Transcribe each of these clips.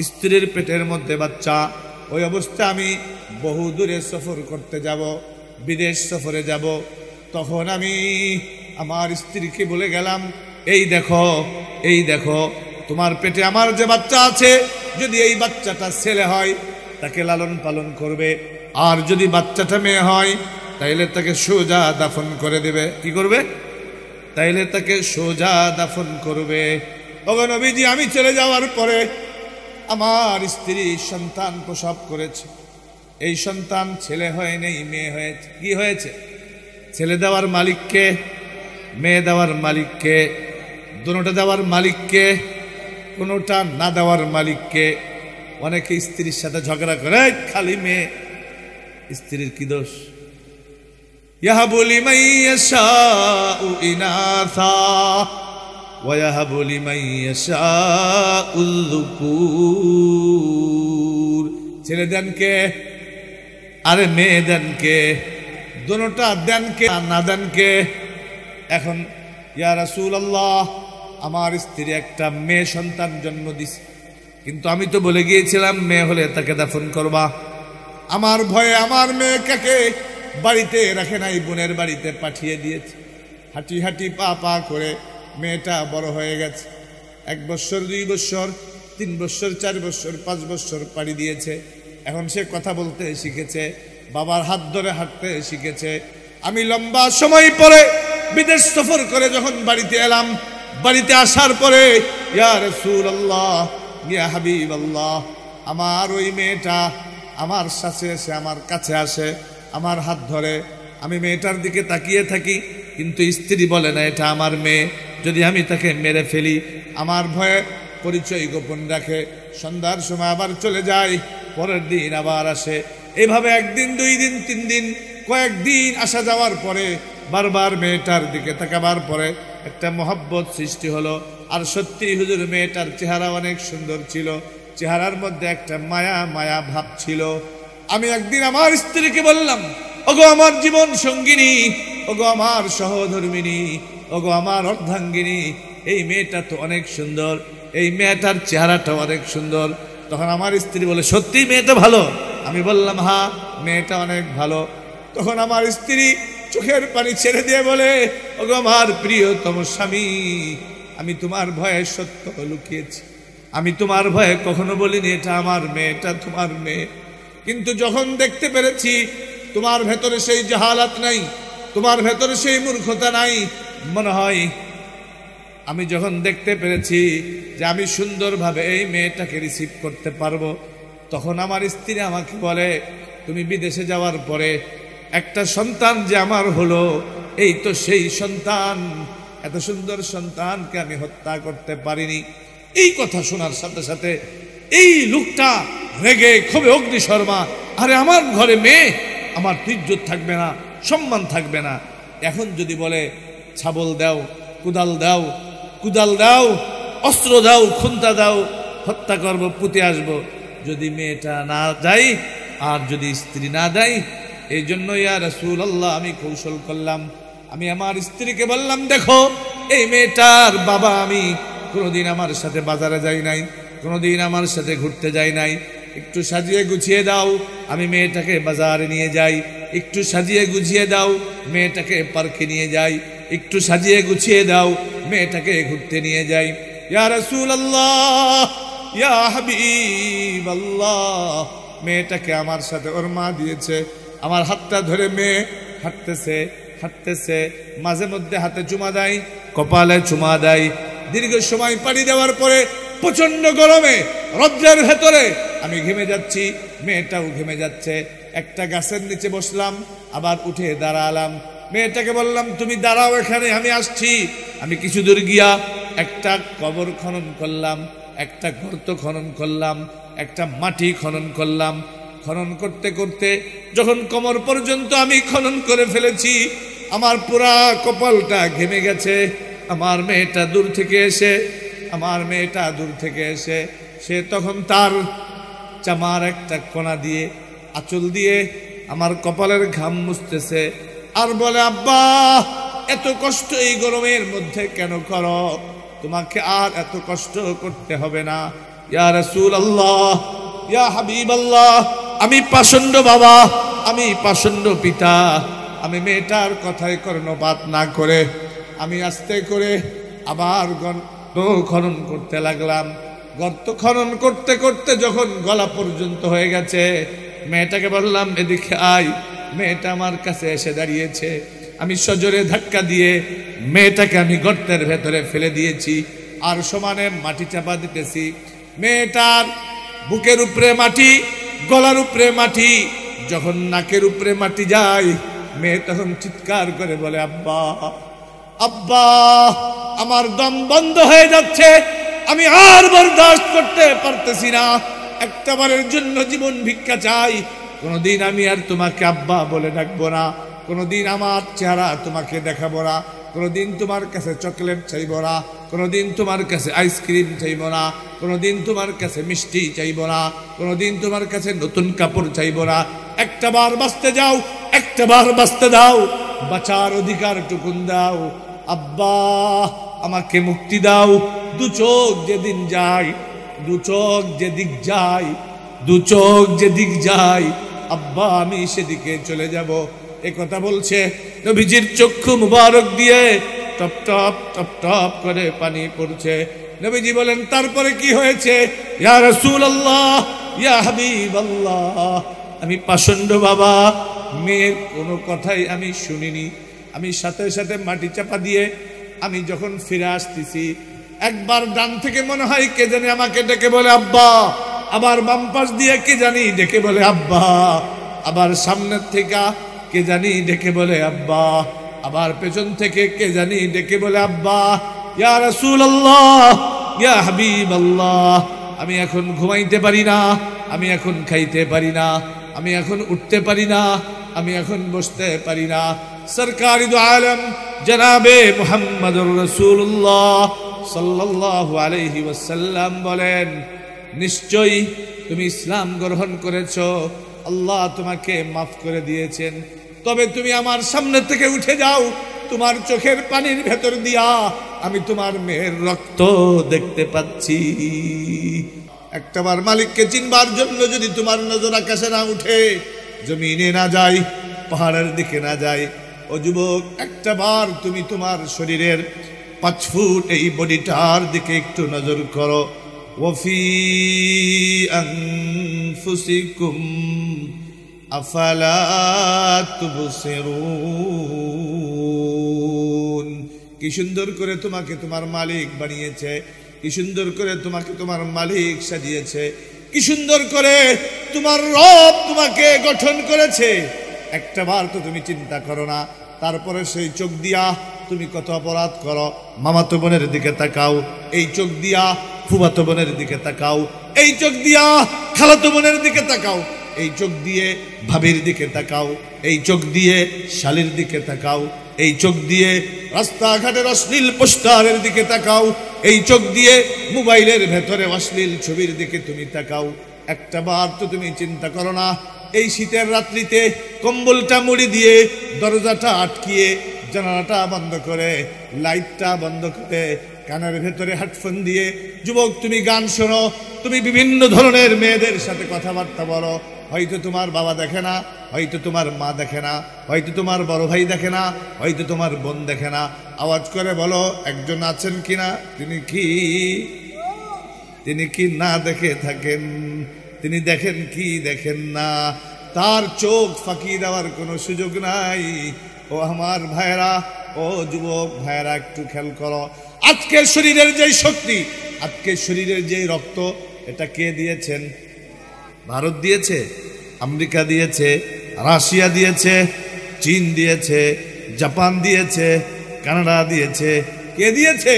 স্ত্রীর পেটের মধ্যে বাচ্চা। ওই অবস্থায় আমি বহু দূরে সফর করতে যাব, বিদেশ সফরে যাব। তখন আমি আমার স্ত্রীকে বলে গেলাম, এই দেখো তোমার পেটে আমার যে বাচ্চা আছে, যদি এই বাচ্চাটা ছেলে হয় তাকে লালন পালন করবে, আর যদি বাচ্চাটা মেয়ে হয় তাইলে তাকে সোজা দাফন করে দেবে। কি করবে? তাইলে তাকে সোজা দাফন করবে। ওগো নবীজি, আমি চলে যাওয়ার পরে আমার স্ত্রী সন্তান প্রসব করেছে। এই সন্তান ছেলে হয় নাই, মেয়ে হয়েছে। কি হয়েছে? ছেলে দেওয়ার মালিককে, মেয়ে দেওয়ার মালিককে, দুটোটা দেওয়ার মালিককে, কোনোটা না দেওয়ার মালিককে। অনেকে স্ত্রীর সাথে ঝগড়া করে, খালি মেয়ে। স্ত্রীর কি দোষ? ইয়াহাবু লিমান ইয়াশাউ ইনাসা ওয়া ইয়াহাবু লিমান ইয়াশাউ যুকুর। ছেলে দেন কে? আরে মেয়ে দেন কে? দুটোটা দেন কে না দেন কে? এখন ইয়া রাসূলুল্লাহ, আমার স্ত্রী একটা মেয়ে সন্তান জন্ম দিছে, কিন্তু আমি তো বলে গিয়েছিলাম মেয়ে হলে তাকে দাফন করবা। আমার ভয়ে আমার মেয়েকে বাড়িতে রাখে নাই, বোনের বাড়িতে পাঠিয়ে দিয়েছে। হাঁটি হাঁটি পা পা করে মেয়েটা বড় হয়ে গেছে। 1 বছর, 2 বছর, 3 বছর, 4 বছর, 5 বছর পাড়ি দিয়েছে। এখন সে কথা বলতে শিখেছে, বাবার হাত ধরে হাঁটতে শিখেছে। আমি লম্বা সময় পরে বিদেশ সফর করে যখন বাড়িতে এলাম, বাড়িতে আসার পরে ইয়া রাসূলুল্লাহ, ইয়া হাবিবাল্লাহ, আমার ওই মেয়েটা আমার সাথে এসে আমার কাছে আসে, আমার হাত ধরে। আমি মেয়েটার দিকে তাকিয়ে থাকি, কিন্তু স্ত্রী বলে না এটা আমার মেয়ে। যদি আমি তাকে মেরে ফেলি, আমার ভয়ে পরিচয় গোপন রাখে। সন্ধ্যার সময় আবার চলে যায়, পরের দিন আবার আসে। এভাবে 1 দিন, 2 দিন, 3 দিন, কয়েকদিন আসা যাওয়ার পরে বারবার মেয়েটার দিকে তাকাবার পরে একটা মহব্বত সৃষ্টি হলো। আর সত্যি হুজুর, মেয়েটার চেহারা অনেক সুন্দর ছিল, চেহারার মধ্যে একটা মায়া মায়া ভাব ছিল। আমি একদিন আমার স্ত্রীকে বললাম, ওগো আমার জীবন সঙ্গিনী, ওগো আমার সহধর্মিনী, ওগো আমার অর্ধাঙ্গিনী, এই মেয়েটা তো অনেক সুন্দর, এই মেয়েটার চেহারাটা অনেক সুন্দর। তখন আমার স্ত্রী বলে, সত্যি মেয়েটা ভালো? আমি বললাম, হ্যাঁ, মেয়েটা অনেক ভালো। তখন আমার স্ত্রী চোখের পানি ছেড়ে দিয়ে বলে, ওগো আমার প্রিয়তম স্বামী, আমি তোমার ভয়ে সত্য লুকিয়েছি। আমি তোমার ভয়ে কখনো বলিনি এটা আমার মেয়ে, এটা তোমার মেয়ে। কিন্তু যখন দেখতে পেরেছি তোমার ভেতরে সেই জাহালাত নাই, তোমার ভেতরে সেই মূর্খতা নাই, মনে হয় আমি যখন দেখতে পেরেছি যে আমি সুন্দরভাবে এই মেয়েটাকে রিসিভ করতে পারবো, তখন আমার স্ত্রী আমাকে বলে, তুমি বিদেশে যাওয়ার পরে একটা সন্তান যে আমার হলো, এই তো সেই সন্তান, এত সুন্দর সন্তানকে আমি হত্যা করতে পারিনি। এই কথা শোনার সাথে সাথে এই লোকটা রেগে ক্ষোভে অগ্নিশর্মা, আরে আমার ঘরে মেয়ে, আমার তো ইজ্জত থাকবে না, সম্মান থাকবে না। এখন যদি বলে ছাবল দাও, কুদাল দাও, কুদাল দাও, অস্ত্র দাও, খুন্তা দাও, হত্যা করব, পুঁতে আসবো। যদি মেয়েটা না যায় আর যদি স্ত্রী না দেয়, এই জন্য ইয়া রাসূলুল্লাহ আমি কৌশল করলাম। আমি আমার স্ত্রীকে বললাম, দেখো এই মেয়েটার বাবা আমি, কোনোদিন আমার সাথে বাজারে যাই নাই, কোনোদিন আমার সাথে ঘুরতে যাই নাই, একটু সাজিয়ে গুছিয়ে দাও, আমি মেয়েটাকে বাজারে নিয়ে যাই। একটু সাজিয়ে গুছিয়ে দাও, মেয়েটাকে পার্কে নিয়ে যাই। একটু সাজিয়ে গুছিয়ে দাও, মেয়েটাকে ঘুরতে নিয়ে যাই। ইয়া রাসূলুল্লাহ, ইয়া হাবিবাল্লাহ, মেয়েটাকে আমার সাথে ওর মা দিয়েছে। আমার হাতটা ধরে মেয়ে হাঁটতেছে হাঁটতেছে, মাঝে মধ্যে হাতে চুমা দেয়, কপালে চুমা দেয়। দীর্ঘ সময় পানি দেওয়ার পরে প্রচন্ড গরমে রৌদ্রের ভেতরে আমি ঘেমে যাচ্ছি, মেয়েটাও ঘেমে যাচ্ছে। একটা গাছের নিচে বসলাম, আবার উঠে দাঁড়ালাম। মেয়েটাকে বললাম, তুমি দাঁড়াও এখানে, আমি আসছি। আমি কিছু দূর গিয়া একটা কবর খনন করলাম, একটা গর্ত খনন করলাম, একটা মাটি খনন করলাম। খনন করতে করতে যখন কোমর পর্যন্ত আমি খনন করে ফেলেছি, আমার পুরা কপালটা ঘেমে গেছে। আমার মেয়েটা দূর থেকে এসে সে তখন তার জামার একটা কোনা দিয়ে, আঁচল দিয়ে আমার কপালের ঘাম মুছতেছে, আর বলে, আব্বা এত কষ্ট এই গরমের মধ্যে কেন করো? তোমাকে আর এত কষ্ট করতে হবে না, ইয়া রাসূলুল্লাহ, ইয়া হাবিবাল্লাহ, আমি পাষণ্ড বাবা, আমি পাষণ্ড পিতা। আমি মেয়েটার কথায় কর্ণপাত না করে আমি আস্তে করে আবার গর্ত খনন করতে লাগলাম। গর্ত খনন করতে করতে যখন গলা পর্যন্ত হয়ে গেছে, মেয়েটাকে বললাম এদিকে আয়। মেয়েটা আমার কাছে এসে দাঁড়িয়েছে। আমি সজোরে ধাক্কা দিয়ে মেয়েটাকে আমি গর্তের ভেতরে ফেলে দিয়েছি, আর সমানে মাটি চাপা দিতেছি। মেয়েটার বুকের উপরে মাটি, গলার উপরে মাটি, যখন নাকের উপরে মাটি যায়, মেয়ে তখন চিৎকার করে বলে আব্বা, আব্বা, আমার দম বন্ধ হয়ে যাচ্ছে, আমি আর বরদাস্ত করতে পারতেছি না, একটাবারের জন্য জীবন ভিক্ষা চাই। কোনোদিন আমি আর তোমাকে আব্বা বলে ডাকবো না, কোনোদিন আমার চেহারা তোমাকে দেখাবো না, কোনোদিন তোমার কাছে চকলেট চাইব না, কোনোদিন তোমার কাছে আইসক্রিম চাইব না, কোনোদিন তোমার কাছে মিষ্টি চাইব না, কোনোদিন তোমার কাছে নতুন কাপড় চাইব না। একটাবার বাঁচতে যাও, একটাবার বাঁচতে দাও, বাঁচার অধিকার টুকুন দাও। আব্বা, আমাকে মুক্তি দাও। দু চোখ যেদিন যায়, দু চোখ যেদিক যায়, দু চোখ যেদিক যায়, আব্বা আমি সেদিকে চলে যাব। এ কথা বলছে, নবীজির চক্ষু মুবারক দিয়ে টপ টপ টপ টপ করে পানি পড়ছে। নবীজি বলেন তারপরে কি হয়েছে? ইয়া রাসূলুল্লাহ, ইয়া হাবিবাল্লাহ, আমি পাষণ্ড বাবা, মেয়ের কোনো কথাই আমি শুনিনি। আমি সাথে সাথে মাটি চাপা দিয়ে আমি যখন ফিরে আসতেছি, একবার ডান থেকে মনে হয় কে জানি আমাকে ডেকে বলে আব্বা, আবার বাম পাশ দিয়ে কে জানি ডেকে বলে আব্বা, আবার সামনের থেকে কে জানি ডেকে বলে আব্বা, আবার পেছন থেকে কে জানি ডেকে বলে আব্বা। ইয়া রাসূলুল্লাহ, ইয়া হাবিবাল্লাহ, আমি এখন ঘুমাইতে পারি না, আমি এখন খাইতে পারি না, আমি এখন উঠতে পারি না, আমি এখন বসতে পারি না। সরকারি দু আলম জনাবে মুহাম্মদুর রাসূলুল্লাহ সাল্লাল্লাহু আলাইহি ওয়াসাল্লাম বলেন, নিশ্চয়ই তুমি ইসলাম গ্রহণ করেছো, আল্লাহ তোমাকে মাফ করে দিয়েছেন, তবে তুমি আমার সামনে থেকে উঠে যাও, তোমার চোখের পানির ভেতর দিয়া আমি তোমার মেয়ের রক্ত দেখতে পাচ্ছি। একটাবার মালিককে চিনবার জন্য যদি তোমার নজর আকাশে না উঠে, জমিনে না যায়, পাহাড়ের দিকে না যায়, ও যুবক, একটাবার তুমি তোমার শরীরের 5 ফুট এই বডিটার দিকে একটু নজর করো। ওয়াফি আনফুসিকুম আফালা তুবসিরুন। কি সুন্দর করে তোমাকে তোমার মালিক বানিয়েছে, কি সুন্দর করে তোমাকে তোমার মালিক সাজিয়েছে, কি সুন্দর করে তোমার রব তোমাকে গঠন করেছে। একটাবার তো তুমি চিন্তা করো না। তারপরে সেই চোখ দিয়া তুমি কত অপরাধ করো। মামাতো বোনের দিকে তাকাও, এই চোখ দিয়া ফুফাতো বোনের দিকে তাকাও, এই চোখ দিয়া খালাতো বোনের দিকে তাকাও, এই চোখ দিয়ে ভাবির দিকে তাকাও, এই চোখ দিয়ে শালির দিকে তাকাও, এই চোখ দিয়ে রাস্তাঘাটের অশ্লীল পোস্টারের দিকে তাকাও, এই চোখ দিয়ে মোবাইলের ভেতরে অশ্লীল ছবির দিকে তুমি তাকাও। একটাবার তো তুমি চিন্তা করো না, এই শীতের রাত্রিতে কম্বলটা মুড়ি দিয়ে, দরজাটা আটকিয়ে, জানালাটা বন্ধ করে, লাইটটা বন্ধ করে, কানের ভেতরে হেডফোন দিয়ে যুবক তুমি গান শোনো, তুমি বিভিন্ন ধরনের মেয়েদের সাথে কথাবার্তা বলো। হয়তো তোমার বাবা দেখে না, হয়তো তোমার মা দেখে না, হয়তো তোমার বড় ভাই দেখে না, হয়তো তোমার বোন দেখে না। আওয়াজ করে বলো, একজন আছেন কিনা, তিনি কি না দেখে থাকেন? তিনি দেখেন কি দেখেন না? তার চোখ ফাঁকি দেওয়ার কোনো সুযোগ নাই। ও আমার ভাইরা, ও যুবক ভাইরা, একটু খেয়াল করো। আজকে শরীরের যে শক্তি, আজকে শরীরের যে রক্ত, এটা কে দিয়েছেন? ভারত দিয়েছে, আমেরিকা দিয়েছে, রাশিয়া দিয়েছে, চীন দিয়েছে, জাপান দিয়েছে, কানাডা দিয়েছে। কে দিয়েছে?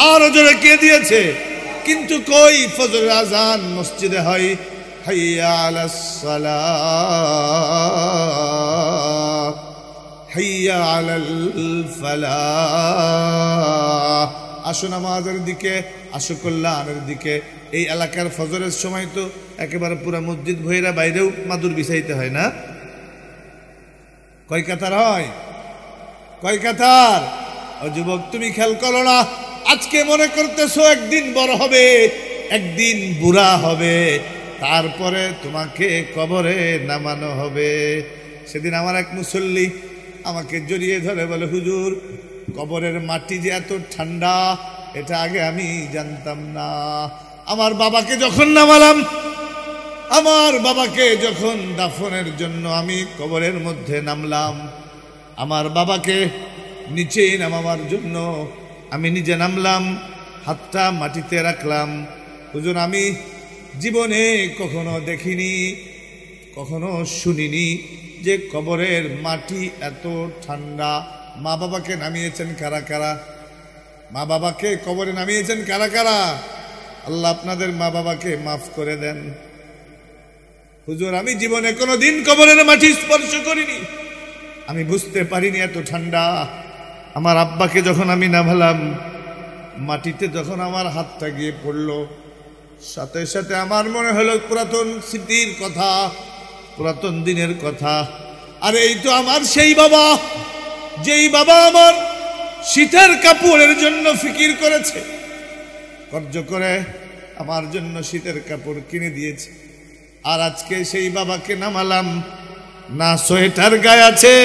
আরো জোরে কে দিয়েছে? কিন্তু কই ফজরের আজান মসজিদে হয়, হাইয়া আলাস সালাহ, হাইয়া আলাল ফালাহ। আসো নামাজের দিকে, আসো কল্যাণের দিকে। এই এলাকার ফজরের সময় তো একেবারে পুরা মসজিদ ভৈরা, বাইরেও মাদুর বিছাইতে হয় না? কয় কাতার হয়? কয় কাতার? ও যুবক, তুমি খেয়াল করো না, আজকে মনে করতেছো একদিন বড় হবে, একদিন বুড়া হবে, তারপরে তোমাকে কবরে নামানো হবে। সেদিন আমার এক মুসল্লি আমাকে জড়িয়ে ধরে বলে, হুজুর কবরের মাটি যে এত ঠান্ডা এটা আগে আমি জানতাম না। আমার বাবাকে যখন নামালাম, আমার বাবাকে যখন দাফনের জন্য আমি কবরের মধ্যে নামলাম, আমার বাবাকে নিচে নামাবার জন্য আমি নিজে নামলাম, হাতটা মাটিতে রাখলাম। হুজুর আমি জীবনে কখনো দেখিনি, কখনো শুনিনি যে কবরের মাটি এত ঠান্ডা। মা বাবাকে নামিয়েছেন কারা কারা? মা বাবাকে কবরে নামিয়েছেন কারা কারা? আল্লাহ আপনাদের মা বাবাকে মাফ করে দেন। হুজুর আমি জীবনে কোনো দিন কবরের মাটি স্পর্শ করিনি, আমি বুঝতে পারিনি এত ঠান্ডা। আমার আব্বাকে যখন আমি নামালাম, মাটিতে যখন আমার হাতটা গিয়ে পড়লো, সাথে সাথে আমার মনে হলো পুরাতন স্মৃতির কথা, পুরাতন দিনের কথা। আর এই তো আমার সেই বাবা, যেই বাবা আমার শীতের কাপড়ের জন্য ফিকির করেছে, কর্জ করে আমার জন্য শীতের কাপড় কিনে দিয়েছে। আর আজকে সেই বাবাকে নামালাম, না সোয়েটার গায়ে আছে,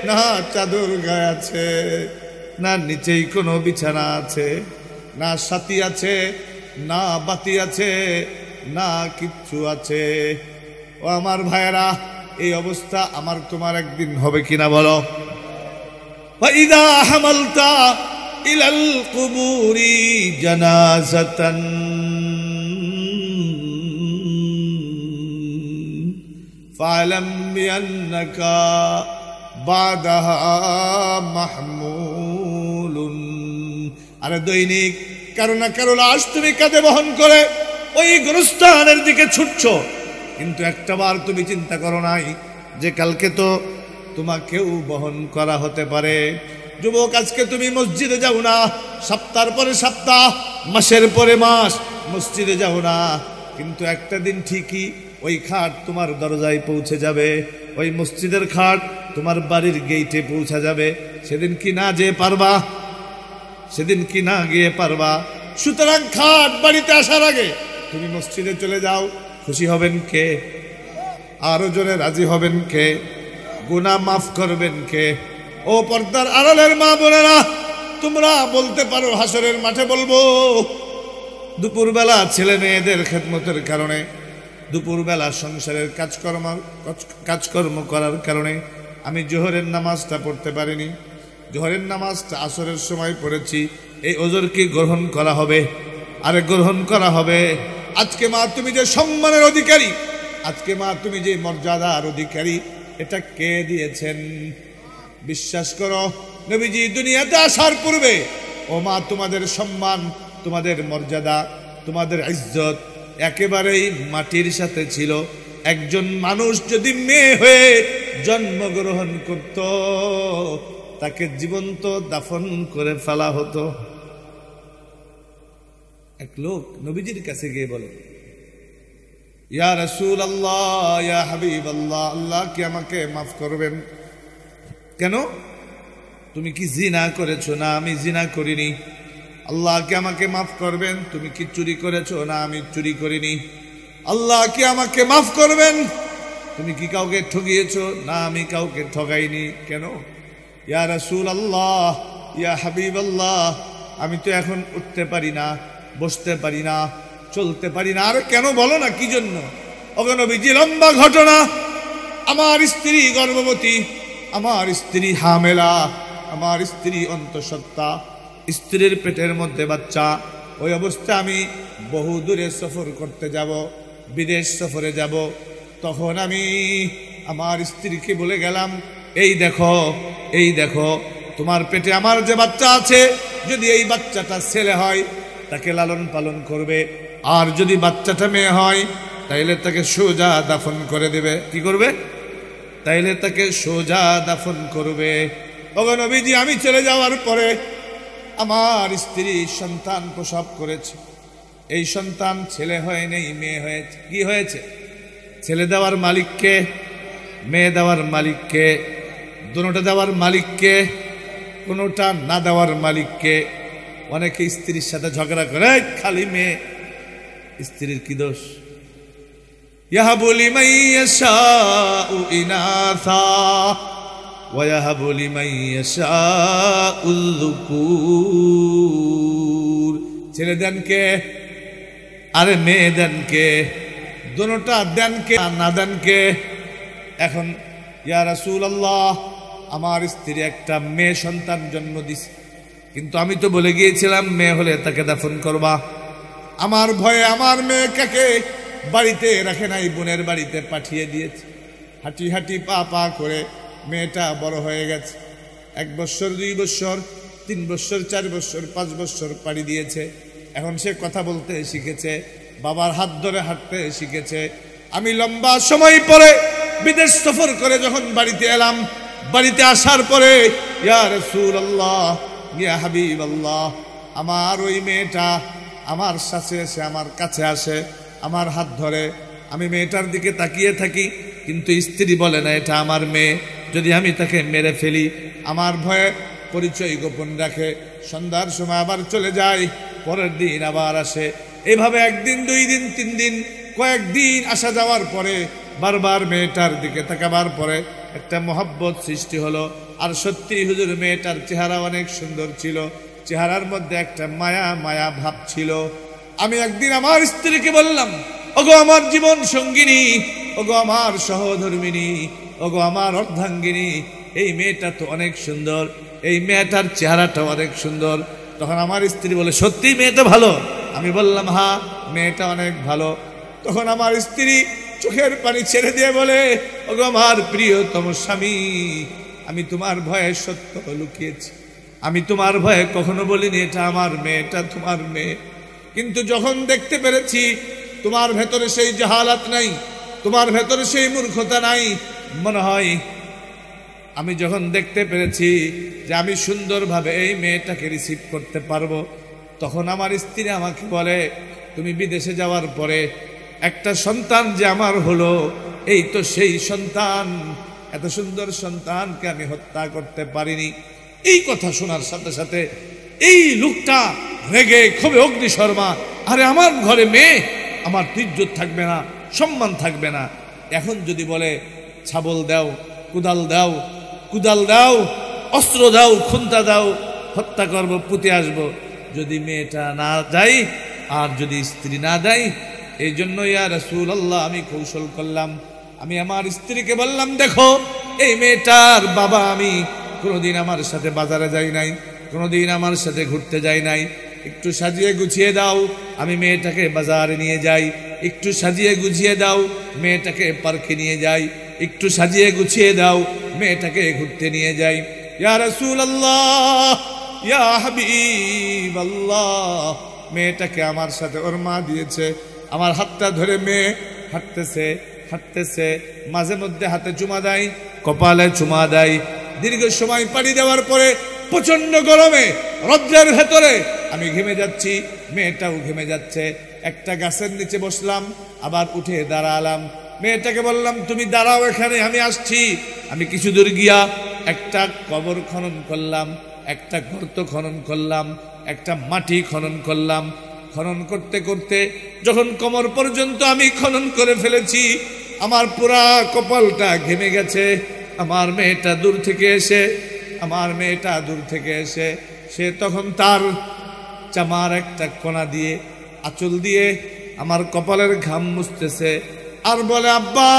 না চাদর গায়ে আছে, না নিচেই কোনো বিছানা আছে, না সাথী আছে, না বাতি আছে, না কিচ্ছু আছে। ও আমার ভাইয়েরা, এই অবস্থা আমার তোমার একদিন হবে কিনা বলো? فإذا حملت إلى القبور جنازة فاعلم بأنك بعدها محمول। আরে দৈনিক কারো না কারো লাশ তুমি কাঁধে বহন করে ওই গোরস্থানের দিকে ছুটছো, কিন্তু একটা বার তুমি চিন্তা করো নাই যে কালকে তো তোমাকেও বহন করা হতে পারে। যুবক, আজকে তুমি মসজিদে যাও না, সপ্তাহের পরে সপ্তাহ, মাসের পরে মাস মসজিদে যাও না, কিন্তু একটা দিন ঠিকই ওই খাট তোমার দরজায় পৌঁছে যাবে, ওই মসজিদের খাট তোমার বাড়ির গেইটে পৌঁছা যাবে। সেদিন কি না যেয়ে পারবা? সেদিন কি না গিয়ে পারবা? সুতরাং খাট বাড়িতে আসার আগে তুমি মসজিদে চলে যাও। খুশি হবেন কে? আরো জোরে রাজি হবেন কে? গুনাহ মাফ করবেন কে? ও পর্দার আড়ালের মা বোনেরা, তোমরা বলতে পারো হাসরের মাঠে বলবো, দুপুরবেলা ছেলে মেয়েদের খেদমতের কারণে, দুপুরবেলা সংসারের কাজকর্ম করার কারণে আমি জোহরের নামাজটা পড়তে পারিনি। জোহরের নামাজটা আসরের সময় পড়েছি, এই ওজর কি গ্রহণ করা হবে? আরে গ্রহণ করা হবে। আজকে মা তুমি যে সম্মানের অধিকারী, আজকে মা তুমি যে মর্যাদার অধিকারী, এটা কে দিয়েছেন? বিশ্বাস করো, নবীজি দুনিয়াতে আসার পূর্বে ও মা তোমাদের সম্মান, তোমাদের মর্যাদা, তোমাদের ইজ্জত একেবারেই মাটির সাথে ছিল। একজন মানুষ যদি মেয়ে হয়ে জন্মগ্রহণ করত, তাকে জীবন্ত দাফন করে ফেলা হতো। এক লোক নবীজির কাছে গিয়ে বলে, ইয়া রাসূলুল্লাহ, ইয়া হাবিবাল্লাহ, আল্লাহ কি আমাকে মাফ করবেন? কেন? তুমি কি জিনা করেছো? না, আমি জিনা করিনি। আল্লাহ কি আমাকে মাফ করবেন? তুমি কি চুরি করেছো? না, আমি চুরি করিনি। আল্লাহ কি আমাকে মাফ করবেন? তুমি কি কাউকে ঠকিয়েছো? না, আমি কাউকে ঠকাইনি। কেন? ইয়া রাসূলুল্লাহ, ইয়া হাবিবাল্লাহ, আমি তো এখন উঠতে পারি না, বসতে পারি না, চলতে পারি না। আরে কেন বলো না, কি জন্য? ওগো নবীজি, লম্বা ঘটনা। আমার স্ত্রী গর্ভবতী, আমার স্ত্রী হামেলা, আমার স্ত্রী অন্তঃসত্ত্বা, স্ত্রীর পেটের মধ্যে বাচ্চা। ওই অবস্থায় আমি বহু দূরে সফর করতে যাব, বিদেশ সফরে যাব। তখন আমি আমার স্ত্রীকে বলে গেলাম, এই দেখো, এই দেখো, তোমার পেটে আমার যে বাচ্চা আছে, যদি এই বাচ্চাটা ছেলে হয় তাকে লালন পালন করবে, আর যদি বাচ্চাটা মেয়ে হয় তাইলে তাকে সোজা দাফন করে দেবে। কি করবে? তাইলে তাকে সোজা দাফন করবে। ওগো নবীজি, আমি চলে যাওয়ার পরে আমার স্ত্রী সন্তান প্রসব করেছে। এই সন্তান ছেলে হয় নেই, মেয়ে হয়েছে। কি হয়েছে? ছেলে দেওয়ার মালিককে, মেয়ে দেওয়ার মালিককে, দুটোটা দেওয়ার মালিককে, কোনোটা না দেওয়ার মালিককে। অনেকে স্ত্রীর সাথে ঝগড়া করে, খালি মেয়ে, স্ত্রীর কি দোষ? ইয়াহাবু লিমান ইয়াশাউ ইনাসা ওয়া ইয়াহাবু লিমান ইয়াশাউ যুকুর। ছেলে দেন কে আরে মেয়ে দেন কে? দুটোটা দেন কে না দেন কে? এখন ইয়া রাসূলুল্লাহ আমার স্ত্রী একটা মেয়ে সন্তান জন্ম দিছে, কিন্তু আমি তো বলে গিয়েছিলাম মেয়ে হলে তাকে দাফন করবা। আমার ভয়ে আমার মেয়েকে বাড়িতে রাখে নাই, বোনের বাড়িতে পাঠিয়ে দিয়েছে। হাঁটি হাঁটি পা পা করে মেয়েটা বড় হয়ে গেছে। 1 বছর 2 বছর 3 বছর 4 বছর 5 বছর পাড়ি দিয়েছে। এখন সে কথা বলতে শিখেছে, বাবার হাত ধরে হাঁটতে শিখেছে। আমি লম্বা সময় পরে বিদেশ সফর করে যখন বাড়িতে এলাম, বাড়িতে আসার পরে ইয়া রাসূলুল্লাহ ইয়া হাবিবাল্লাহ আমার ওই মেয়েটা আমার সাথে এসে আমার কাছে আসে, আমার হাত ধরে। আমি মেয়েটার দিকে তাকিয়ে থাকি, কিন্তু স্ত্রী বলে না এটা আমার মেয়ে, যদি আমি তাকে মেরে ফেলি। আমার ভয়ে পরিচয় গোপন রাখে। সন্ধ্যার সময় আবার চলে যায়, পরের দিন আবার আসে। এইভাবে 1 দিন 2 দিন 3 দিন কয়েকদিন আসা যাওয়ার পরে বারবার মেয়েটার দিকে তাকাবার পরে একটা মহব্বত সৃষ্টি হলো। আর সত্যি হুজুর মেয়েটার চেহারা অনেক সুন্দর ছিল, চেহারার মধ্যে একটা মায়া মায়া ভাব ছিল। আমি একদিন আমার স্ত্রীকে বললাম, ওগো আমার জীবন সঙ্গিনী, ওগো আমার সহধর্মিনী, ওগো আমার অর্ধাঙ্গিনী, এই মেয়েটা তো অনেক সুন্দর, এই মেয়েটার চেহারাটা অনেক সুন্দর। তখন আমার স্ত্রী বলে, সত্যি মেয়েটা ভালো? আমি বললাম, হ্যাঁ মেয়েটা অনেক ভালো। তখন আমার স্ত্রী চোখের পানি ছেড়ে দিয়ে বলে, ওগো আমার প্রিয়তম স্বামী, আমি তোমার ভয়ে সত্য লুকিয়েছি, আমি তোমার ভয়ে কখনো বলিনি এটা আমার মেয়ে, এটা তোমার মেয়ে। কিন্তু যখন দেখতে পেরেছি তোমার ভেতরে সেই জাহালাত নাই, তোমার ভেতরে সেই মূর্খতা নাই, মনে হয় আমি যখন দেখতে পেরেছি যে আমি সুন্দরভাবে এই মেয়েটাকে রিসিভ করতে পারবো, তখন আমার স্ত্রী আমাকে বলে, তুমি বিদেশে যাওয়ার পরে একটা সন্তান যে আমার হলো, এই তো সেই সন্তান, এত সুন্দর সন্তানকে আমি হত্যা করতে পারিনি। এই কথা শোনার সাথে সাথে এই লোকটা রেগে ক্ষোভে অগ্নিশর্মা, আরে আমার ঘরে মেয়ে, আমার ইজ্জত থাকবে না, সম্মান থাকবে না। এখন যদি বলে ছাবল দাও, কুদাল দাও, কুদাল দাও, অস্ত্র দাও, খুন্তা দাও, হত্যা করব, পুঁতে আসবো। যদি মেয়েটা না যায় আর যদি স্ত্রী না দেয়, এই জন্য ইয়া রাসূলুল্লাহ আমি কৌশল করলাম। আমি আমার স্ত্রীকে বললাম, দেখো এই মেয়েটার বাবা আমি, কোনোদিন আমার সাথে বাজারে যাই নাই, কোনোদিন আমার সাথে ঘুরতে যাই নাই, একটু সাজিয়ে গুছিয়ে দাও, আমি মেয়েটাকে বাজারে নিয়ে যাই। একটু সাজিয়ে গুছিয়ে দাও, মেয়েটাকে পার্কে নিয়ে যাই। একটু সাজিয়ে গুছিয়ে দাও, মেয়েটাকে ঘুরতে নিয়ে যাই। ইয়া রাসূলুল্লাহ ইয়া হাবিবাল্লাহ, মেয়েটাকে আমার সাথে ওর মা দিয়েছে। আমার হাতটা ধরে মেয়ে হাঁটতেছে হাঁটতেছে, মাঝে মধ্যে হাতে চুমা দেয়, কপালে চুমা দেয়। দীর্ঘ সময় পাড়ি দেওয়ার পরে প্রচন্ড গরমে রৌদ্রের ভেতরে আমি ঘেমে যাচ্ছি, মেয়েটাও ঘেমে যাচ্ছে। একটা গাছের নিচে বসলাম, আবার উঠে দাঁড়ালাম। মেয়েটাকে বললাম, তুমি দাঁড়াও এখানে, আমি আসছি। আমি কিছু দূর গিয়া একটা কবর খনন করলাম, একটা গর্ত খনন করলাম, একটা মাটি খনন করলাম। খনন করতে করতে যখন কোমর পর্যন্ত আমি খনন করে ফেলেছি, আমার পুরা কপালটা ঘেমে গেছে। আমার মেয়েটা দূর থেকে এসে সে তখন তার জামার একটা কোনা দিয়ে, আঁচল দিয়ে আমার কপালের ঘাম মুছতেছে আর বলে, আব্বা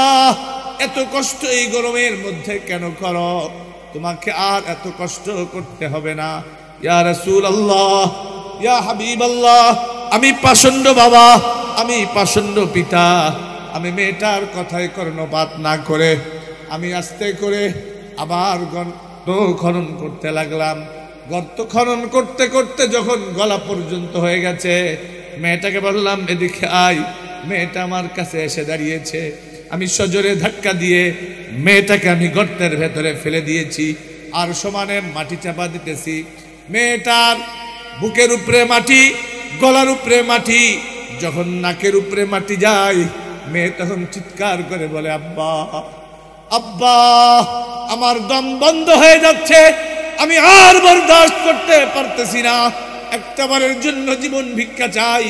এত কষ্ট এই গরমের মধ্যে কেন করো? তোমাকে আর এত কষ্ট করতে হবে না। ইয়া রাসূলুল্লাহ ইয়া হাবিবাল্লাহ, আমি পাষণ্ড বাবা, আমি পাষণ্ড পিতা। আমি মেয়েটার কথায় কর্ণপাত না করে আমি আস্তে করে আবার গর্ত খনন করতে লাগলাম। গর্ত খনন করতে করতে যখন গলা পর্যন্ত হয়ে গেছে, মেয়েটাকে বললাম, এদিকে আয়। মেয়েটা আমার কাছে এসে দাঁড়িয়েছে। আমি সজোরে ধাক্কা দিয়ে মেয়েটাকে আমি গর্তের ভেতরে ফেলে দিয়েছি, আর সমানে মাটি চাপা দিতেছি। মেয়েটার বুকের উপরে মাটি, গলার উপরে মাটি, যখন নাকের উপরে মাটি যায়, মেয়ে তখন চিৎকার করে বলে, আব্বা আব্বা আমার দম বন্ধ হয়ে যাচ্ছে, আমি আর বরদাস্ত করতে পারতেছি না, একটাবারের জন্য জীবন ভিক্ষা চাই,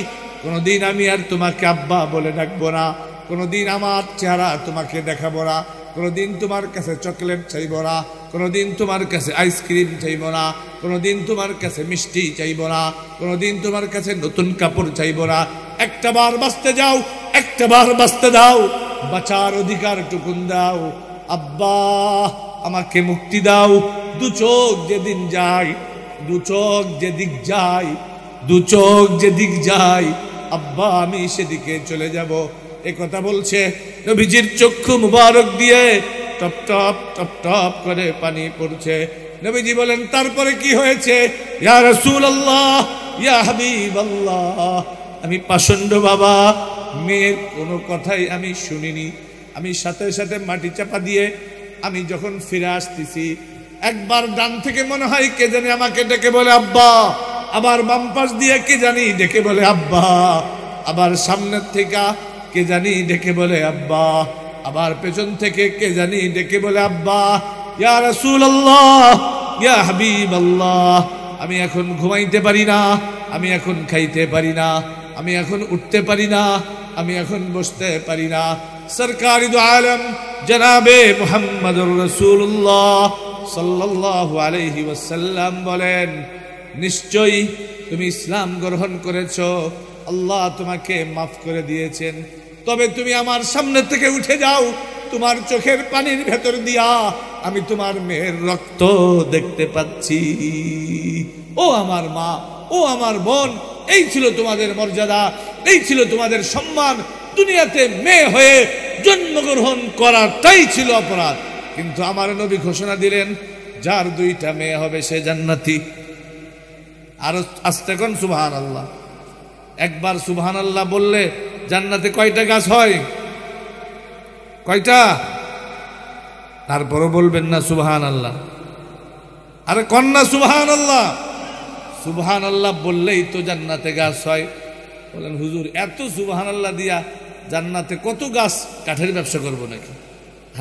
কোনোদিন আমি আর তোমাকে আব্বা বলে ডাকবো না, কোনোদিন আমার চেহারা তোমাকে দেখাবো না, কোনোদিন তোমার কাছে চকলেট চাইব না, কোনোদিন তোমার কাছে আইসক্রিম চাইব না, কোনোদিন তোমার কাছে মিষ্টি চাইব না, কোনোদিন তোমার কাছে নতুন কাপড় চাইব না। একটা বার বাঁচতে যাও, একটা বার বাঁচতে দাও, বাঁচার অধিকার টুকুন দাও। আব্বা আমাকে মুক্তি দাও। দু চোখ যেদিন যায়, দু চোখ যেদিক যায়, দু চোখ যেদিক যায়, আব্বা আমি সেদিকে চলে যাব। এ কথা বলছে, নবীজির চক্ষু মুবারক দিয়ে টপ টপ টপ টপ করে পানি পড়ছে। নবীজি বলেন, তারপরে কি হয়েছে? ইয়া রাসূলুল্লাহ, ইয়া হাবিবাল্লাহ, আমি পাষণ্ড বাবা, মেয়ের কোনো কথাই আমি শুনিনি। আমি সাথে সাথে মাটি চাপা দিয়ে আমি যখন ফিরে আসতেছি, একবার ডান থেকে মনে হয় কে জানি আমাকে ডেকে বলে আব্বা, আবার বাম পাশ দিয়ে কে জানি ডেকে বলে আব্বা, আবার সামনের থেকে কে জানি ডেকে বলে আব্বা, আবার পেছন থেকে কে জানি ডেকে বলে আব্বা। ইয়া রাসূলুল্লাহ, ইয়া হাবিবাল্লাহ, আমি এখন ঘুমাইতে পারি না, আমি এখন খাইতে পারি না, আমি এখন উঠতে পারি না, আমি এখন বসতে পারি না। সরকারি দু আলম জনাবে মুহাম্মদুর রাসূলুল্লাহ সাল্লাল্লাহু আলাইহি ওয়াসাল্লাম বলেন, নিশ্চয়ই তুমি ইসলাম গ্রহণ করেছো, আল্লাহ তোমাকে মাফ করে দিয়েছেন, তবে তুমি আমার সামনে থেকে উঠে যাও, তোমার চোখের পানির ভেতর দিয়া আমি তোমার মেয়ের রক্ত দেখতে পাচ্ছি। ও আমার মা, ও আমার বোন, এই ছিল তোমাদের মর্যাদা, এই ছিল তোমাদের সম্মান। দুনিয়াতে মেয়ে হয়ে জন্মগ্রহণ করাটাই ছিল অপরাধ, কিন্তু আমার নবী ঘোষণা দিলেন, যার দুইটা মেয়ে হবে সে জান্নাতি। আর আস্তে কোন সুবহানাল্লাহ, একবার সুবহানাল্লাহ বললে জান্নাতে কয়টা গাছ হয়? কয়টা? তারপরও বলবেন না সুবহানাল্লাহ। আরে কন্যা সুবহানাল্লাহ, সুবহানাল্লাহ বললেই তো জান্নাতে গাছ হয়। বলেন হুজুর, এত সুবহানাল্লাহ দিয়া জান্নাতে কত গাছ, কাঠের ব্যবসা করব নাকি?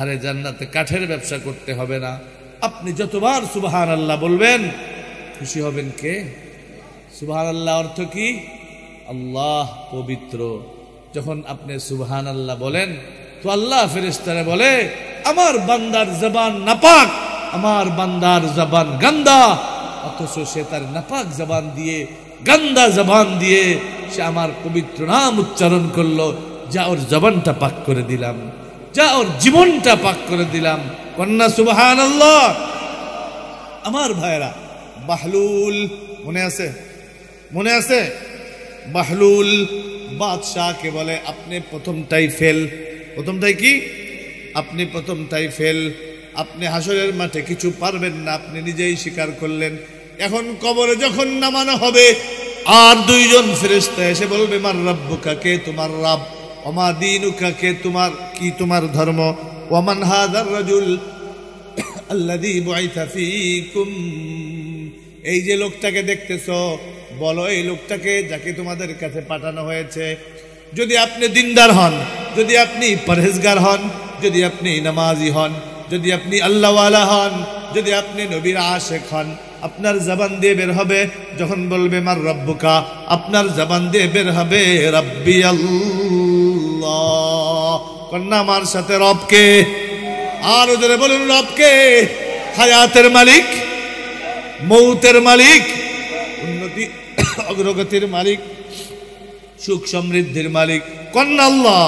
আরে জান্নাতে কাঠের ব্যবসা করতে হবে না, আপনি যতবার সুবহানাল্লাহ বলবেন খুশি হবেন কে? সুবহানাল্লাহ অর্থ কি? আল্লাহ পবিত্র। যখন আপনি সুবহানাল্লাহ বলেন তো আল্লাহ ফেরেশতারা বলে, আমার বান্দার জবান নাপাক, আমার বান্দার জবান গান্দা, অথচ সে তার নাপাক জবান দিয়ে, গান্দা জবান দিয়ে সে আমার পবিত্র নাম উচ্চারণ করলো। যা ওর জবানটা পাক করে দিলাম, যা ওর জীবনটা পাক করে দিলাম। কন্যা সুবহানাল্লাহ। আমার ভাইরা, বাহলুল মনে আছে? মনে আছে? বাহলুল বাদশাহকে বলে, আপনি প্রথমটাই ফেল। প্রথমটাই কি? আপনি প্রথমটাই ফেল। আপনি হাসরের মাঠে কিছু পারবেন না, আপনি নিজেই স্বীকার করলেন। এখন কবরে যখন নামানো হবে, আর দুইজন ফেরেশতা এসে বলবে, মার রাব্বুকা, কে তোমার রব? ওমা দীনুকা, কে তোমার, কি তোমার ধর্ম? ওমান হাযার রাজুল আল্লাযী বুইসা ফীকুম, এই যে লোকটাকে দেখতেছো, বলো এই লোকটাকে যাকে তোমাদের কাছে পাঠানো হয়েছে। যদি আপনি দিনদার হন, যদি আপনি পরহেজগার হন, যদি আপনি নামাজি হন, যদি আপনি আল্লাহওয়ালা হন, যদি আপনি নবীর আশিক হন, আপনার জবান দিয়ে বের হবে, যখন বলবে মার রব্বুকা, আপনার জবান দিয়ে বের হবে রাব্বি আল্লাহ। কন্যা আমার সাথে রবকে, আর ওদের বলুন রবকে। হায়াতের মালিক, মৌতের মালিক, উন্নতি অগ্রগতির মালিক, সুখ সমৃদ্ধির মালিক। কন্যা আল্লাহ।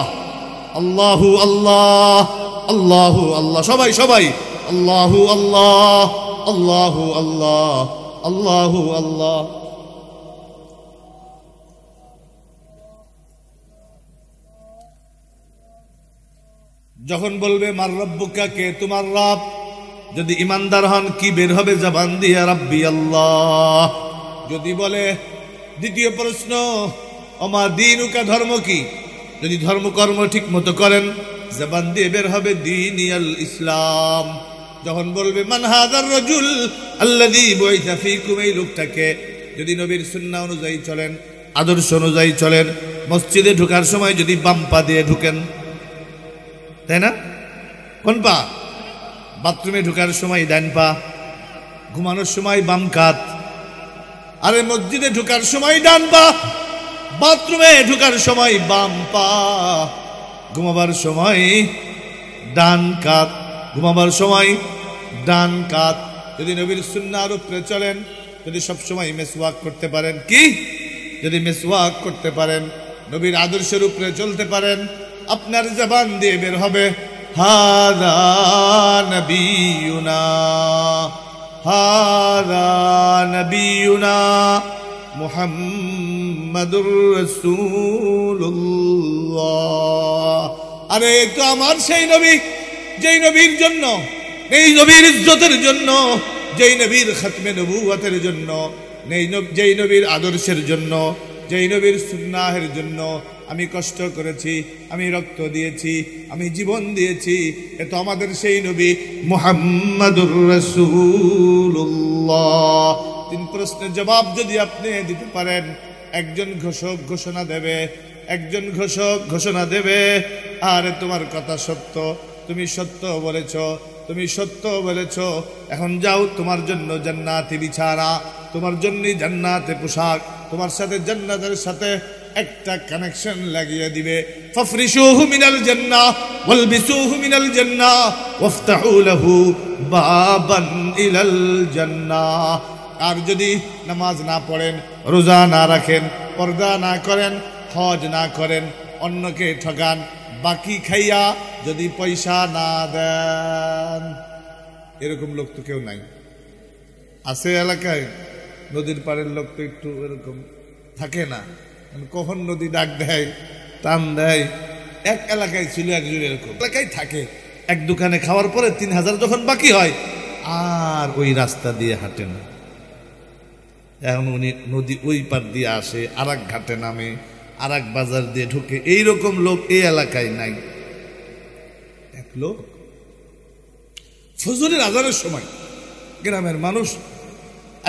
আল্লাহু আল্লাহ, আল্লাহু আল্লাহ, সবাই সবাই আল্লাহু আল্লাহ, আল্লাহু আল্লাহ, আল্লাহু আল্লাহ। যখন বলবে মার রব্বুকা, কে তোমার রব, যদি ইমানদার হন কি বের হবে জবান দিয়ে? রাব্বি আল্লাহ। যদি বলে, দ্বিতীয় প্রশ্ন, ওমা দীনুকা, ধর্ম কি? যদি ধর্মকর্ম ঠিক মতো করেন, জবান দিয়ে বের হবে দীনিয়াল ইসলাম। যখন বলবে মান হাযার রাজুল আল্লাযী বুইসা ফীকুম, এই লোকটাকে, যদি নবীর সুন্নাহ অনুযায়ী চলেন, আদর্শ অনুযায়ী চলেন, মসজিদে ঢোকার সময় যদি বাম পা দিয়ে ঢুকেন, তাই না? কোন পা? বাথরুমে ঢোকার সময় ডান পা, ঘুমানোর সময় বাম কাত, আরে মসজিদে ঢোকার সময় ডান পা, বাথরুমে ঢোকার সময় বাম পা, ঘুমাবার সময় ডান কাত, ঘুমাবার সময় ডান কাত। যদি নবীর সুন্নাহর উপরে চলেন, যদি সবসময় মেসওয়াক করতে পারেন, কি যদি মেসওয়াক করতে পারেন, নবীর আদর্শের উপরে চলতে পারেন, আপনার জবান দিয়ে বের হবে হাদা নবিয়ুনা, হাদা নবিয়ুনা মুহাম্মাদুর রাসূলুল্লাহ। আরে তো আমার সেই নবী, যেই নবীর জন্য, এই নবীর ইজ্জতের জন্য, যেই নবীর খতমে নবুয়তের জন্য, যেই নবীর আদর্শের জন্য, যেই নবীর সুন্নাহের জন্য আমি কষ্ট করেছি, আমি রক্ত দিয়েছি, আমি জীবন দিয়েছি। এ তো আমাদের সেই নবী মুহাম্মাদুর রাসূলুল্লাহ। তিন প্রশ্নের জবাব যদি আপনি দিতে পারেন, একজন ঘোষক ঘোষণা দেবে, একজন ঘোষক ঘোষণা দেবে, আরে তোমার কথা সত্য, তুমি সত্য বলেছ, তুমি সত্য বলেছ, এখন যাও, তোমার জন্য জান্নাতি বিছানা, তোমার জন্য জান্নাতে পোশাক, তোমার সাথে জান্নাতের সাথে একটা কানেকশন লাগিয়ে দিবে। ফাফরিশুহু মিনাল জান্নাহ ওয়ালবিসুহু মিনাল জান্নাহ ওয়াফতাহু লাহু বাবান ইলাল জান্নাহ। আর যদি নামাজ না পড়েন, রোজা না রাখেন, পর্দা না করেন, হজ না করেন, অন্যকে ঠকান, বাকি খাইয়া যদি পয়সা না দেন, এরকম লোক তো কেউ নাই। আছে এলাকায় নদীর পাড়ের লোক তো একটু এরকম থাকে না, কখন নদী ডাক দেয়, টান দেয়। এক এলাকায় ছিল একজন এরকম, এলাকায় থাকে, এক দোকানে খাওয়ার পরে 3000 যখন বাকি হয় আর ওই রাস্তা দিয়ে হাঁটে না। এখন উনি নদী ওই পার দিয়ে আসে, আর এক ঘাটে নামে, আর এক বাজার দিয়ে ঢুকে। এইরকম লোক এই এলাকায় নাই। এক লোক ফজরের আজানের সময় গ্রামের মানুষ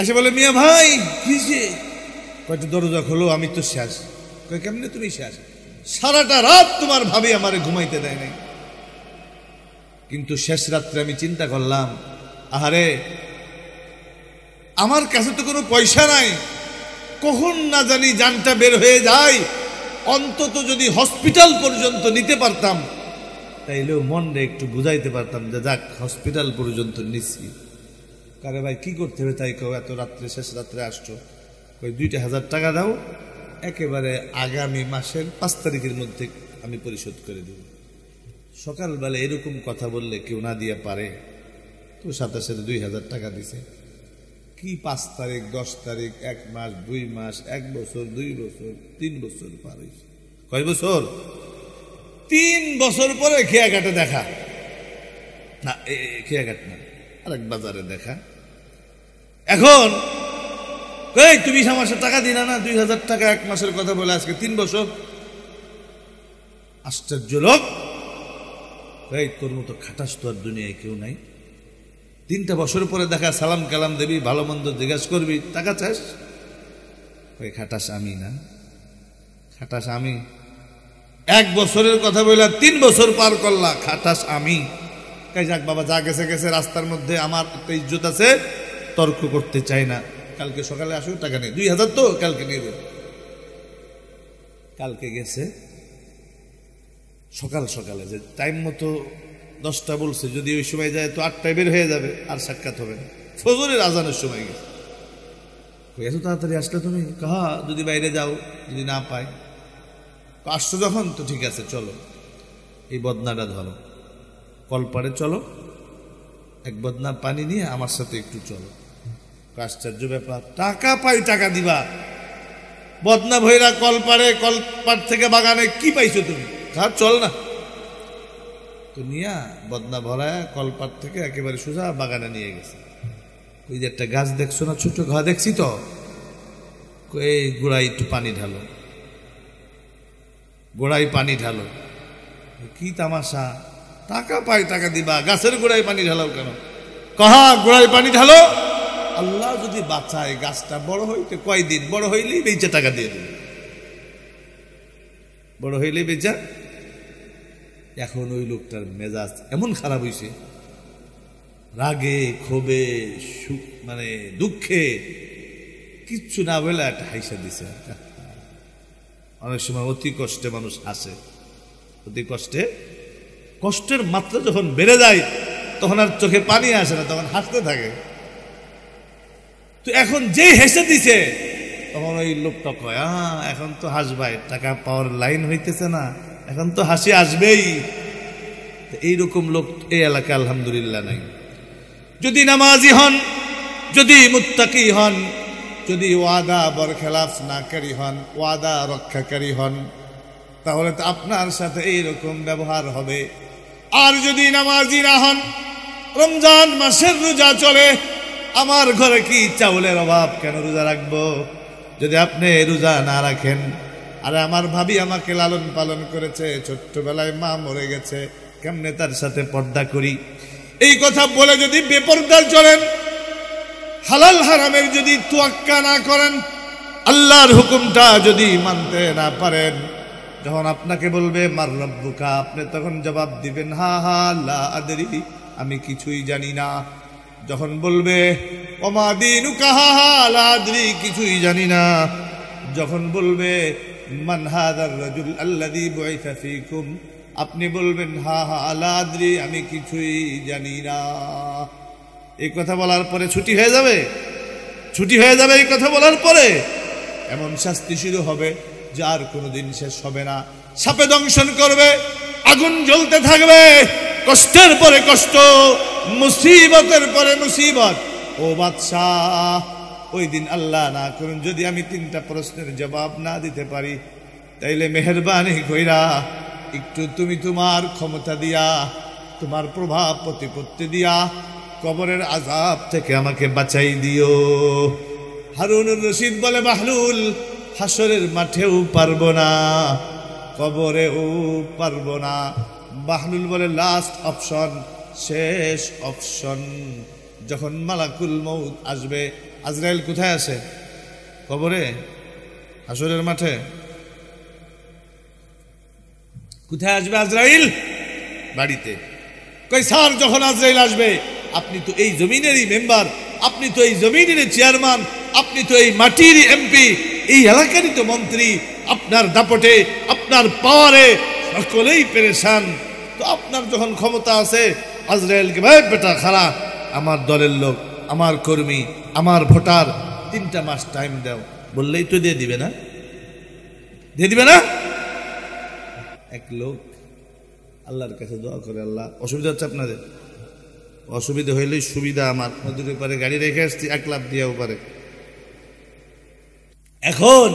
এসে বলে, মিয়া ভাই কিসে? কয়টা দরজা খোলো, আমি তো শেষ। কয় কেমনে তুমি শেষ? সারাটা রাত তোমার ভাবি আমারে ঘুমাইতে দেয় নাই, কিন্তু শেষ রাত্রে আমি চিন্তা করলাম, আহারে আমার কাছে তো কোনো পয়সা নাই, কখন না জানি জানটা বের হয়ে যায়, অন্তত যদি হসপিটাল পর্যন্ত নিতে পারতাম, তাইলেও মনটা একটু বুঝাইতে পারতাম যে যাক হসপিটাল পর্যন্ত নিচ্ছি। কারে ভাই কি করতে হবে তাই কেউ, এত রাত্রে শেষ রাত্রে আসছো, ওই 2000 টাকা দাও, একেবারে আগামী মাসের 5 তারিখের মধ্যে আমি পরিশোধ করে দেব। সকালবেলা এরকম কথা বললে কেউ না দিয়ে পারে, তো সাথে সাথে 2000 টাকা দিছে। কি 5 তারিখ, 10 তারিখ, 1 মাস, 2 মাস, 1 বছর, 2 বছর, 3 বছর পার হয়েছে। কয় বছর? 3 বছর পরে খেয়াঘাটে দেখা, না খেয়াঘাট না, আরেক বাজারে দেখা। এখন এই তুমি আমার সাথে টাকা দিলা না, 2000 টাকা 1 মাসের কথা বলে আজকে 3 বছর। আশ্চর্য লোক। এই তোর মতো খাটাস তো আর দুনিয়ায় কেউ নাই। 3টা বছর পরে দেখা, সালাম কালাম দেবি, ভালো মন্দ জিজ্ঞাসা করবি, টাকা চাস। ওই খাটাস আমি না, খাটাস আমি। 1 বছরের কথা বললা, 3 বছর পার করলা, খাটাস আমি। কাই যাক বাবা, যা গেছে গেছে, রাস্তার মধ্যে আমার একটা ইজ্জত আছে, তর্ক করতে চাই না। কালকে সকালে আসো, টাকা নেই, 2000 তো কালকে নিয়ে দেব। কালকে গেছে সকাল সকালে, যে টাইম মতো 10টা বলছে, যদি ওই সময় যায় তো 8টায় বের হয়ে যাবে, আর সাক্ষাৎ হবে না। ফজরের আজানের সময় গেছে। এত তাড়াতাড়ি আসলে তুমি? কাহা যদি বাইরে যাও, যদি না পাই। আসছো যখন, তো ঠিক আছে চলো, এই বদনাটা ধরো, কলপাড়ে চলো, 1 বদনা পানি নিয়ে আমার সাথে একটু চলো। আশ্চর্য ব্যাপার, টাকা পাই, টাকা দিবা। বদনা ভৈরা কলপাড়ে, কলপাড় থেকে বাগানে, কি পাইছো তুমি? ঘাট চল না তো, নিয়া বদনা ভরায় কলপাড় থেকে একেবারে সোজা বাগানে নিয়ে গেছে। ওই যে একটা গাছ দেখছো না, ছোট ঘা দেখছি তো, এই গোড়ায় একটু পানি ঢালো, গোড়ায় পানি ঢালো। কি তামাশা, টাকা পাই, টাকা দিবা, গাছের গোড়ায় পানি ঢালাও কেন? কাহা গোড়ায় পানি ঢালো, আল্লাহ যদি বাঁচায় গাছটা বড় হইতে কয়দিন, বড় হইলেই বেচে টাকা দিয়ে দেবে, বড় হইলেই বেচা। এখন ওই লোকটার মেজাজ এমন খারাপ হয়েছে, রাগে ক্ষোভে মানে দুঃখে কিচ্ছু না বলে একটা হাইসা দিছে। অনেক সময় অতি কষ্টে মানুষ হাসে, অতি কষ্টে, কষ্টের মাত্রা যখন বেড়ে যায় তখন আর চোখে পানি আসে না, তখন হাসতে থাকে। তো এখন যেই হেসে দিছে তখন ওই লোকটা কয়, এখন তো হাসবাই, টাকা পাওয়ার লাইন হইতেছে না, এখন তো হাসি আসবেই। এইরকম লোক এই এলাকায় আলহামদুলিল্লাহ নাই। যদি নামাজি হন, যদি মুত্তাকি হন, যদি ওয়াদা বরখেলাফ নাকারী হন, ওয়াদা রক্ষাকারী হন, তাহলে তো আপনার সাথে এইরকম ব্যবহার হবে। আর যদি নামাজি না হন, রমজান মাসের রোজা চলে, আমার ঘরে কি চাউলের অভাব, কেন রোজা রাখবো? যদি আপনি রোজা না রাখেন, আরে আমার ভাবি আমাকে লালন পালন করেছে, ছোট্টবেলায় মা মরে গেছে, কেমনে তার সাথে পর্দা করি, এই কথা বলে যদি বেপরদা চলেন, হালাল হারামের যদি তোয়াক্কা না করেন, আল্লাহর হুকুমটা যদি মানতে না পারেন, যখন আপনাকে বলবে মার রব্বুকা, আপনি তখন জবাব দিবেন হা হা লা আদরি, আমি কিছুই জানি না। যখন বলবে ওমা দীনুকা, হা হা লা আদরি, কিছুই জানি না। যখন বলবে মান হাদার রাজুল আল্লাযী বুইসা ফীকুম, আপনি বলবেন হা হা লা আদরি, আমি কিছুই জানি না। এই কথা বলার পরে ছুটি হয়ে যাবে, ছুটি হয়ে যাবে এই কথা বলার পরে। এমন শাস্তি শুরু হবে যে আর কোনোদিন শেষ হবে না। সাপে দংশন করবে, আগুন জ্বলতে থাকবে, কষ্টের পরে কষ্ট, মুসিবতের পরে মুসিবত। ও বাদশাহ, ওই দিন আল্লাহ না করুন যদি আমি 3টা প্রশ্নের জবাব না দিতে পারি, তাইলে মেহেরবানি কইরা একটু তুমি তোমার ক্ষমতা দিয়া, তোমার প্রভাব প্রতিপত্তি দিয়া কবরের আযাব থেকে আমাকে বাঁচাই দিও। হারুনুর রশিদ বলে, বাহলুল, হাসরের মাঠেও পারবো না, কবরেও পারবো না। বাহলুল বলে, লাস্ট অপশন, শেষ অপশন। যখন মালাকুল মউত আসবে, আজরাইল কোথায় আছে? কবরে? হাসরের মাঠে? কোথায় আসবে আজরাইল? বাড়িতে। কই স্যার, যখন আজরাইল আসবে, আপনি তো এই জমিনেরই মেম্বার, আপনি তো এই জমিনেরই চেয়ারম্যান, আপনি তো এই মাটিরই এমপি, এই এলাকারই তো মন্ত্রী, আপনার দাপটে, আপনার পাওয়ারে সকলেই পেরেশান। তো আপনার যখন ক্ষমতা আছে, আজরাইলকে ভাই বেটা খারা, আমার দলের লোক, আমার কর্মী, আমার ভোটার, 3টা মাস টাইম দাও, বললেই তো দিয়ে দিবে না? দিয়ে দিবে না? এক লোক আল্লাহর কাছে দোয়া করে, আল্লাহ অসুবিধা হচ্ছে আপনাদের, অসুবিধা হইলেই সুবিধা আমার, নদীর পারে গাড়ি রেখে আসছি, 1 লাখ দিয়েও পারে। এখন